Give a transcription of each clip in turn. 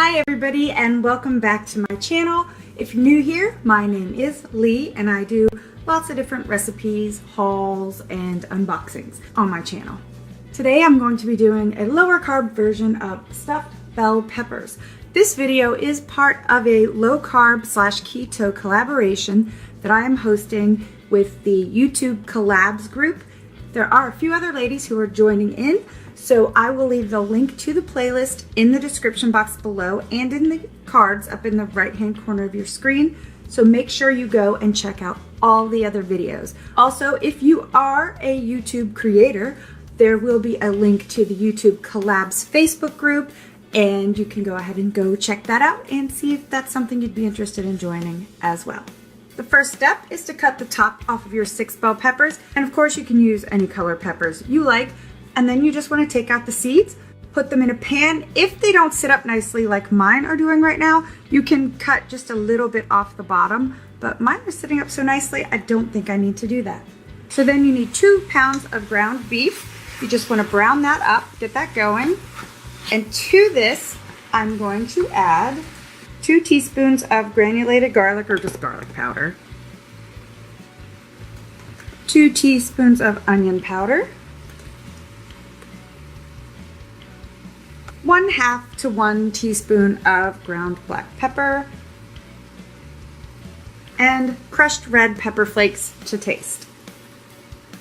Hi everybody and welcome back to my channel. If you're new here, my name is Lee and I do lots of different recipes, hauls, and unboxings on my channel. Today I'm going to be doing a lower carb version of stuffed bell peppers. This video is part of a low carb / keto collaboration that I am hosting with the YouTube COLLABs group. There are a few other ladies who are joining in, so I will leave the link to the playlist in the description box below and in the cards up in the right hand corner of your screen. So make sure you go and check out all the other videos. Also, if you are a YouTube creator, there will be a link to the YouTube COLLABs Facebook group, and you can go ahead and go check that out and see if that's something you'd be interested in joining as well. The first step is to cut the top off of your 6 bell peppers, and of course you can use any color peppers you like. And then you just want to take out the seeds, put them in a pan. If they don't sit up nicely like mine are doing right now, you can cut just a little bit off the bottom, but mine are sitting up so nicely, I don't think I need to do that. So then you need 2 pounds of ground beef. You just want to brown that up, get that going. And to this, I'm going to add 2 teaspoons of granulated garlic or just garlic powder, 2 teaspoons of onion powder, 1/2 to 1 teaspoon of ground black pepper, and crushed red pepper flakes to taste.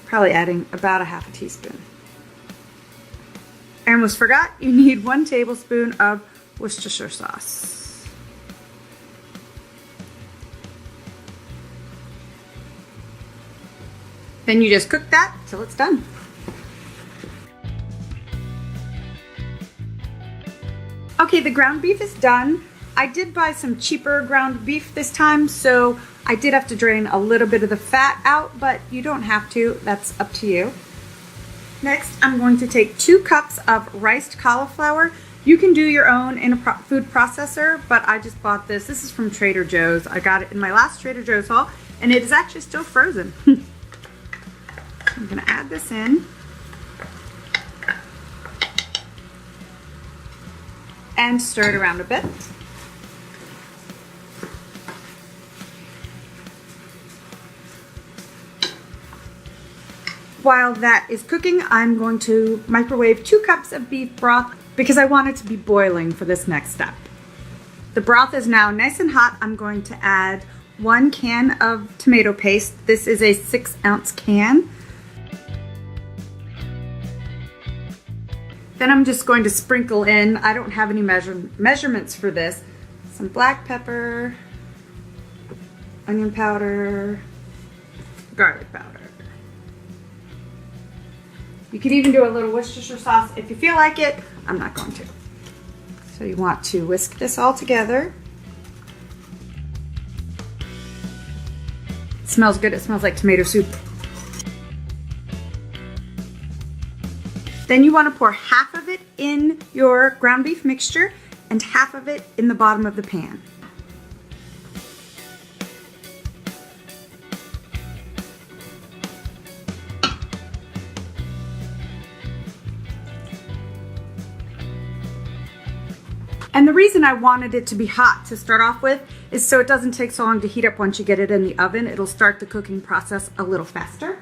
Probably adding about 1/2 teaspoon. I almost forgot, you need 1 tablespoon of Worcestershire sauce. Then you just cook that till it's done. Okay, the ground beef is done. I did buy some cheaper ground beef this time, so I did have to drain a little bit of the fat out, but you don't have to, that's up to you. Next, I'm going to take 2 cups of riced cauliflower. You can do your own in a food processor, but I just bought this. This is from Trader Joe's. I got it in my last Trader Joe's haul, and it is actually still frozen. I'm gonna add this in. And stir it around a bit. While that is cooking, I'm going to microwave 2 cups of beef broth because I want it to be boiling for this next step. The broth is now nice and hot. I'm going to add 1 can of tomato paste. This is a 6-ounce can. Then I'm just going to sprinkle in, I don't have any measurements for this, some black pepper, onion powder, garlic powder. You could even do a little Worcestershire sauce if you feel like it. I'm not going to. So you want to whisk this all together. It smells good, it smells like tomato soup. Then you want to pour half of it in your ground beef mixture and half of it in the bottom of the pan. And the reason I wanted it to be hot to start off with is so it doesn't take so long to heat up once you get it in the oven. It'll start the cooking process a little faster.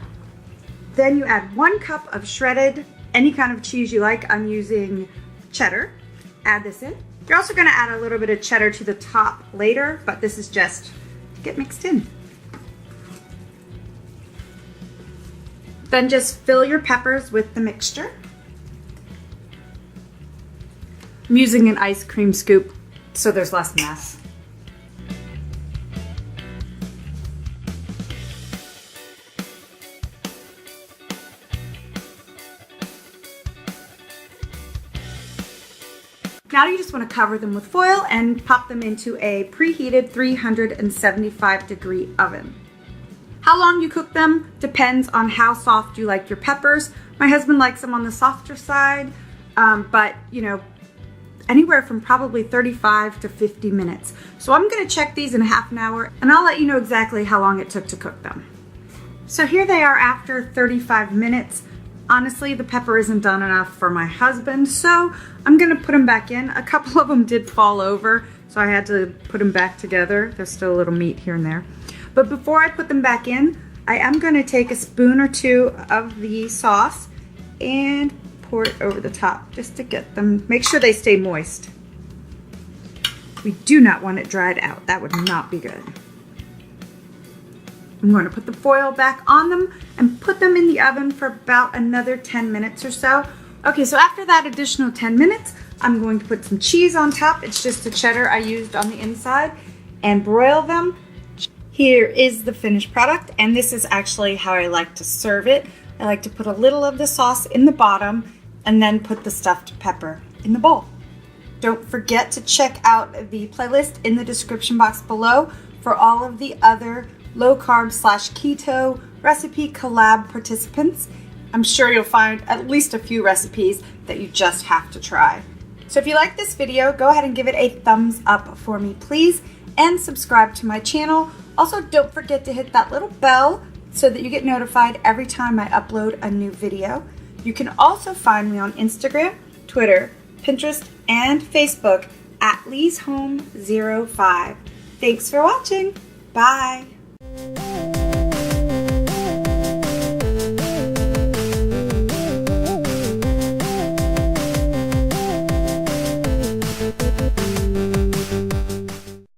Then you add 1 cup of shredded any kind of cheese you like. I'm using cheddar. Add this in. You're also going to add a little bit of cheddar to the top later, but this is just get mixed in. Then just fill your peppers with the mixture. I'm using an ice cream scoop so there's less mess. Now you just want to cover them with foil and pop them into a preheated 375-degree oven. How long you cook them depends on how soft you like your peppers. My husband likes them on the softer side, but you know, anywhere from probably 35 to 50 minutes. So I'm going to check these in half an hour and I'll let you know exactly how long it took to cook them. So here they are after 35 minutes. Honestly, the pepper isn't done enough for my husband, so I'm gonna put them back in. A couple of them did fall over, so I had to put them back together. There's still a little meat here and there. But before I put them back in, I am gonna take a spoon or two of the sauce and pour it over the top just to get them, make sure they stay moist. We do not want it dried out. That would not be good. I'm going to put the foil back on them and put them in the oven for about another 10 minutes or so. Okay, so after that additional 10 minutes, I'm going to put some cheese on top. It's just the cheddar I used on the inside, and broil them. Here is the finished product, and this is actually how I like to serve it. I like to put a little of the sauce in the bottom and then put the stuffed pepper in the bowl. Don't forget to check out the playlist in the description box below for all of the other low carb / keto recipe collab participants. I'm sure you'll find at least a few recipes that you just have to try. So if you like this video, go ahead and give it a thumbs up for me, please, and subscribe to my channel. Also, don't forget to hit that little bell so that you get notified every time I upload a new video. You can also find me on Instagram, Twitter, Pinterest, and Facebook at Lee'sHome05. Thanks for watching. Bye.